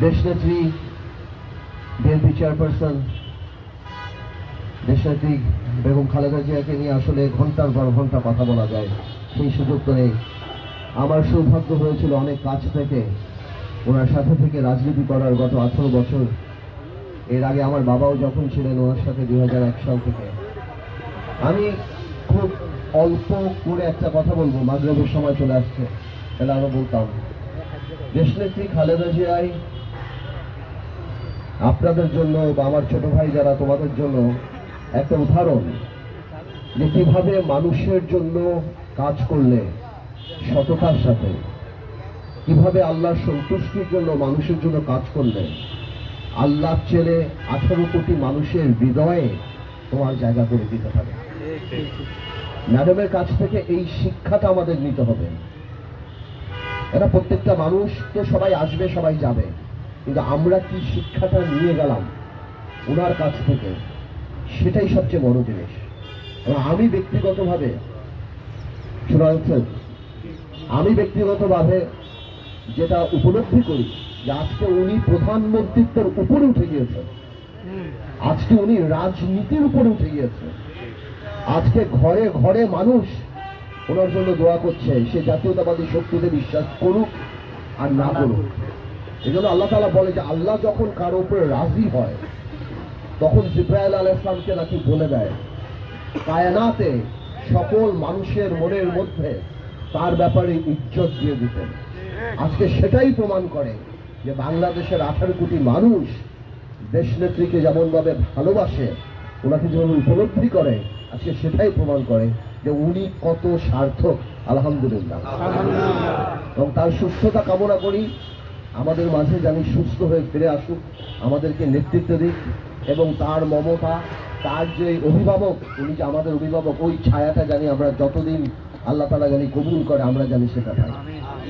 দেশনেত্রী BNP chairperson দেশনেত্রী বেগম খালেদা জিয়াকে নিয়ে আসলে ঘন্টার পর ঘন্টা কথা বলা যায়, সেই সুযোগ তো নেই। আমার সৌভাগ্য হয়েছিল অনেক কাছ থেকে ওনার সাথে থেকে রাজনীতি করার গত 18 বছর। এর আগে আমার বাবাও যখন ছিলেন ওনার সাথে 2001 সাল থেকে। আমি খুব অল্প করে একটা কথা বলবো, মাগরিবের সময় চলে আসছে, তাহলে আমরা বলতাম দেশনেত্রী খালেদা জিয়াই আপনাদের জন্য বা আমার ছোট ভাই যারা তোমাদের জন্য একটা উদাহরণ, যে কিভাবে মানুষের জন্য কাজ করলে সততার সাথে, কিভাবে আল্লাহর সন্তুষ্টির জন্য মানুষের জন্য কাজ করলে আল্লাহ ছেলে 18 কোটি মানুষের হৃদয়ে তোমার জায়গা করে দিতে পারে। ম্যাডামের কাছ থেকে এই শিক্ষাটা আমাদের নিতে হবে। এটা প্রত্যেকটা মানুষ তো সবাই আসবে, সবাই যাবে, কিন্তু আমরা কি শিক্ষাটা নিয়ে গেলাম ওনার কাছ থেকে, সেটাই সবচেয়ে বড় জিনিস। আমি ব্যক্তিগতভাবে আমি ব্যক্তিগতভাবে যেটা উপলব্ধি করি, যে আজকে উনি প্রধানমন্ত্রীত্বের উপরে উঠে গিয়েছেন, আজকে উনি রাজনীতির উপরে উঠে গিয়েছেন। আজকে ঘরে ঘরে মানুষ ওনার জন্য দোয়া করছে, সে জাতীয়তাবাদী শক্তিতে বিশ্বাস করুক আর না করুক। এই জন্য আল্লাহ তাআলা বলে যে আল্লাহ যখন কারো উপরে রাজি হয় তখন জিবরাইল আলাইহিস সালামকে নাকি বলে দেয় কায়নাতে সকল মানুষের মনের মধ্যে তার ব্যাপারে ইজ্জত দিয়ে দিতেন। আজকে সেটাই প্রমাণ করে যে বাংলাদেশের 18 কোটি মানুষ দেশনেত্রীকে যেমনভাবে ভালোবাসে, ওনাকে যেমন উপলব্ধি করে, আজকে সেটাই প্রমাণ করে যে উনি কত সার্থক। আলহামদুলিল্লাহ। এবং তার সুস্থতা কামনা করি, আমাদের মাঝে জানি সুস্থ হয়ে ফিরে আসুক, আমাদেরকে নেতৃত্ব দিক, এবং তার মমতা, তার যে অভিভাবক, উনি যে আমাদের অভিভাবক, ওই ছায়াটা জানি আমরা যতদিন আল্লাহ তাআলা জানি কবুল করে, আমরা জানি সেটা পাই।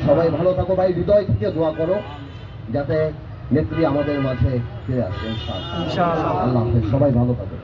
সবাই ভালো থাকো ভাই, হৃদয় থেকে দোয়া করো যাতে নেত্রী আমাদের মাঝে ফিরে আসে ইনশাআল্লাহ। আল্লাহ হাফেজ, সবাই ভালো থাকো।